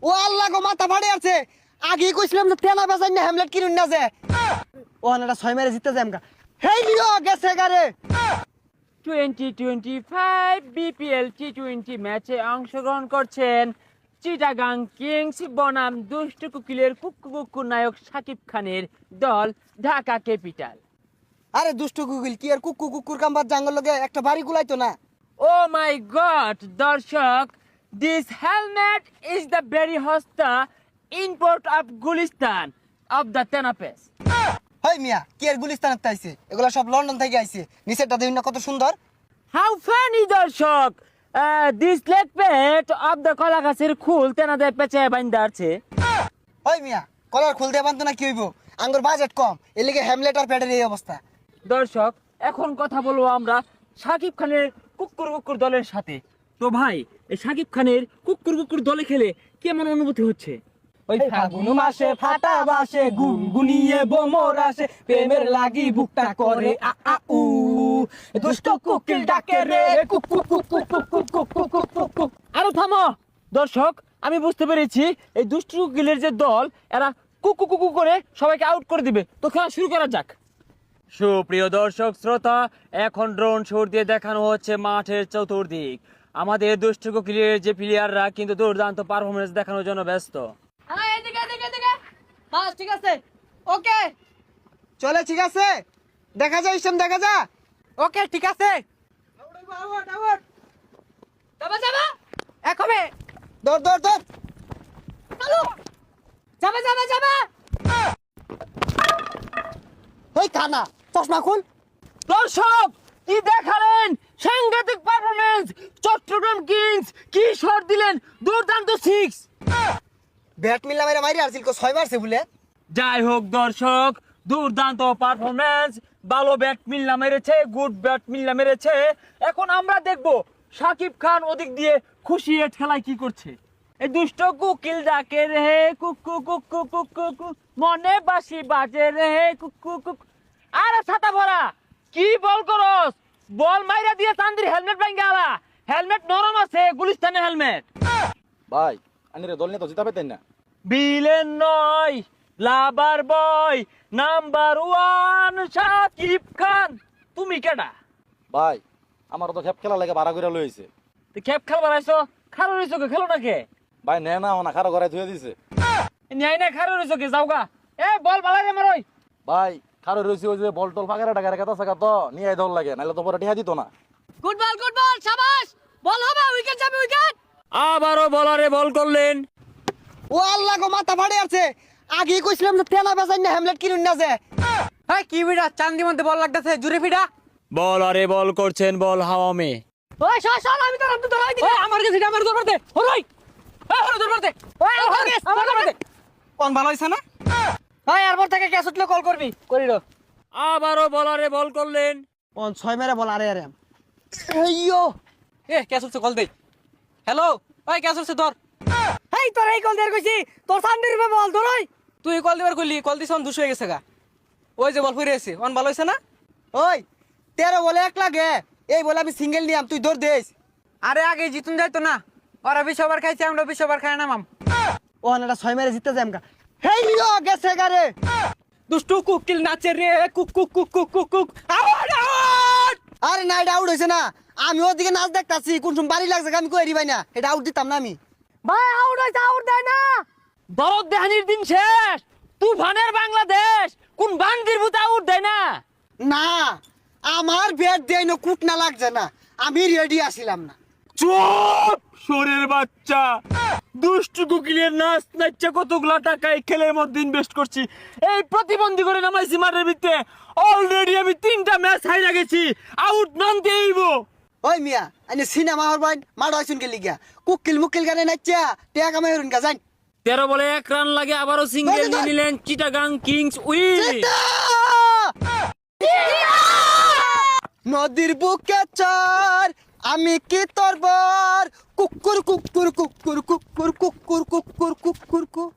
ও আল্লাহ গো মাথা ফাড়ে আছে। আগে কইছিলাম যে তেনা বেচাই না হ্যামলেট কিনুন না যে। ও আনাটা 6 মেরে জিততে যামগা। হেই লিও গেছে গারে। 2025 বিপিএল টি20 ম্যাচে অংশগ্রহণ করছেন চিটাগাং কিংস বনাম দুষ্টু কুকিলের কুক্কু নায়ক শাকিব খানের দল ঢাকা ক্যাপিটাল। আরে দুষ্ট গুগল কি আর কুকু কুকুর কামবার জাঙ্গল লগে একটা বাড়ি গুলাইতো না। ও মাই গড দর্শক, this helmet is the very হস্তা import of Gulistan of the তেনাপেস। হেই মিয়া কি আর গুলিস্তানের তাইছে, এগুলা সব লন্ডন থেকে আইছে। নিচেরটা দেখুন না কত সুন্দর। হাউ ফানি দর্শক, দিস লেগ পেট অফ দ্য কলা গাছের খুল তেনাদের পেঁচে বাইন্দা আছে। ওই মিয়া কলার খুলতে পারতো না কি হইব, আঙ্গুর বাজেট কম, এর লিগে হ্যামলেট আর প্যাডের এই অবস্থা। দর্শক এখন কথা বলবো আমরা শাকিব খানের কুকুর দলের সাথে। তো ভাই এই শাকিব খানের কুকুর দলে খেলে কেমন অনুভূতি হচ্ছে? ওই ফাগুন মাসে ফাটা বাসে গুনগুনিয়ে বোমর আসে, প্রেমের লাগি বুকটা করে আ আ উ, দুষ্ট কুকিল ডাকে রে কুকু কুকু কুকু কুকু কুকু কুকু। আরো থামো দর্শক, আমি বুঝতে পেরেছি এই দুষ্টু কুকিলের যে দল এরা কুকু করে সবাইকে আউট করে দিবে। তো খেলা শুরু করা যাক। সুপ্রিয় দর্শক শ্রোতা, এখন ড্রোন শট দিয়ে দেখানো হচ্ছে মাঠের চতুর্দিক। আমাদের দুষ্টু কুকিলের যে প্লেয়াররা কিন্তু দুর্দান্ত পারফরমেন্স দেখানোর জন্য ব্যস্ত। ঠিক আছে, ওকে চলে ঠিক আছে, দেখা যায় ইসম দেখা যা। ওকে ঠিক আছে, যাবা যাবা একবে দৌড় দৌড় দৌড়। চালু, যাবা যাবা যাবা। ওই কানা চশমা খুল। দর্শক কি দেখালেন, সাংঘাতিক পারফরমেন্স। চট্টগ্রাম কিংস কি শট দিলেন, দুর্দান্ত 6। ব্যাট মিললা মেরে মারি আসছিল 6 মারছে বলে। যাই হোক দর্শক, দুর্দান্ত পারফরমেন্স, ভালো ব্যাট মিল্লা মেরেছে, গুড ব্যাট মিল্লা মেরেছে। এখন আমরা দেখব শাকিব খান ওদিক দিয়ে খুশি এ ঠেলায় কি করছে। এই দুষ্ট কুকিল ডাকে রে কুকু কুকু কুকু কুকু, মনে বাসি বাজে রে কুকু কুকু। আরে ছাতা ভরা কি বল করস, বল মাইরা দিয়ে চান্দির হেলমেট ভাঙ্গা আলা। হেলমেট নরম আছে, গুলিস্তানের হেলমেট। ভাই আনিরে দল নিয়ে তো জিতা পেতেন না। বিলেন নয় লাভার বয় নাম্বার 1 শাকিব খান। তুমি কেডা? ভাই আমার তো খেপ খেলা লাগে ভাড়া করে লইছে। তুই খেপ খেলবার আইছো, খারো রইছো কে, খেলো না কে? ভাই নে না না খারো ঘরে ধুয়ে দিছে। ন্যায় না খারো রইছো কে, যাওগা। এ বল বালাই রে মারই। ভাই খারো রইছে ওই যে বল টল ফাঁকা টাকা কথা সাকা তো নিয়ে দল লাগে, নাহলে তো পরে টিহা দিত না। গুড বল শাবাশ, বল হবে, উইকেট যাবে উইকেট। আবারও বলারে বল করলেন। ও আল্লাহ গো মাথা ফাড়ে আছে। আগে কইছিলাম যে তেনা বেচাই না হ্যামলেট কিনুন না যে। হ্যাঁ কি বিড়া চান্দি মধ্যে বল লাগতেছে, জুরে ফিডা। বলারে বল করছেন, বল হাওয়া মে। ওই শাসন আমি তো রামতে ধরাই দিই। আমার কাছে আমার দরবার দে হরই, এই হরই দরবার দে, ওই আমার দরবার দে। কোন ভালো হইছে না? ভাই এরপর থেকে ক্যাচ উঠলে কল করবি করি র। আবারও বলারে বল করলেন। 6 মেরে বল আরে আরে। এইয়ো এ ক্যাচ উঠছে, কল দে। হ্যালো ওই ক্যাচ উঠছে ধর। এই তোর এই কল দেয়ার কইছি, তোর সামনে রূপে বল ধরই। তুই কল দিবার কইলি, কল দিছন 200 হয়ে গেছে গা। ওই যে বল ফিরে এসে অন ভালো হইছে না? ওই 13 বলে 1 লাগে, এই বলে আমি সিঙ্গেল নিয়াম, তুই দৌড় দেস। আরে আগে জিতুন যাইতো না, ওরা 20 ওভার খাইছে, আমরা 20 ওভার খাই না মাম। ও আনাটা 6 মেরে জিততে যামগা। হেই লিও গেছে গারে। দুষ্টু কুকিল নাচে রে cook cook cook cook cook cook. Out out. আরে না এটা আউট হইছে না, আমি ওদিকে নাচ দেখতাছি, কোন সময় বাড়ি লাগছে আমি কই ভাই না, এটা আউট দিতাম না আমি। ভাই আউট হইছে, আউট দেয় না। দরদ দেহানির দিন শেষ, তুফানের বাংলাদেশ কোন বান্দির ভূত আউট দেয় না। না আমার ব্যাট দেয় না, কুট না লাগছে না, আমি রেডি আসিলাম না। চুপ শোরের বাচ্চা, দুষ্টু কুকিলের নাচ নাচছে কতগুলা টাকা এই খেলের মধ্যে ইনভেস্ট করছি, এই প্রতিবন্ধী করে নামাইছি মাঠের ভিতরে। অলরেডি আমি 3টা ম্যাচ হাইরা গেছি, আউট নাম দেইব। ওই মিয়া আনি সিনেমা হল বাইন মাড হইছুন কে লিগা, কুকিল মুকিল গানে নাচা টিয়া কামাই হরুন গা যাই। 13 বলে 1 রান লাগে, আবারও সিঙ্গেল নিয়ে নিলেন চিটাগাং কিংস উইন। নদীর বুকে চর আমি কি তোর বর, কুকুর কুকুর কুকুর কুকুর কুকুর কুকুর কুকুর কুকুর।